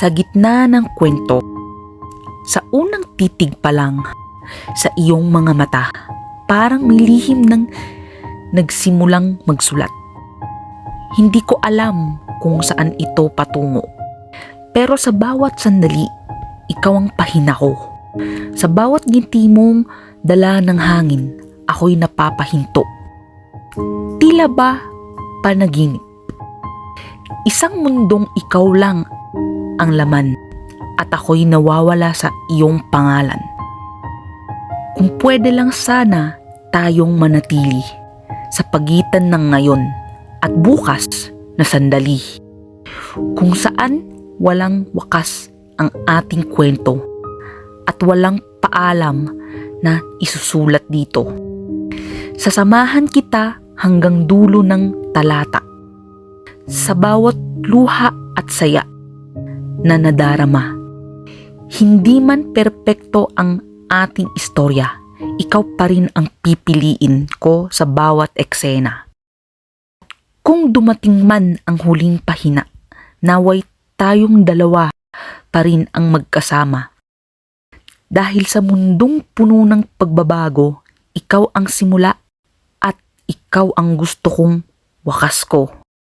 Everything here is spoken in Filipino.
Sa gitna ng kwento, sa unang titig pa lang, sa iyong mga mata, parang may lihim ng nagsimulang magsulat. Hindi ko alam kung saan ito patungo. Pero sa bawat sandali, ikaw ang pahina ko. Sa bawat ngiti mong dala ng hangin, ako'y napapahinto. Tila ba panaginip? Isang mundong ikaw lang ang laman at ako'y nawawala sa iyong pangalan. Kung pwede lang sana tayong manatili sa pagitan ng ngayon at bukas na sandali, kung saan walang wakas ang ating kwento at walang paalam na isusulat dito. Sasamahan kita hanggang dulo ng talata, sa bawat luha at saya na nadarama. Hindi man perpekto ang ating istorya, ikaw pa rin ang pipiliin ko sa bawat eksena. Kung dumating man ang huling pahina, naway tayong dalawa pa rin ang magkasama. Dahil sa mundong puno ng pagbabago, ikaw ang simula at ikaw ang gusto kong wakas ko.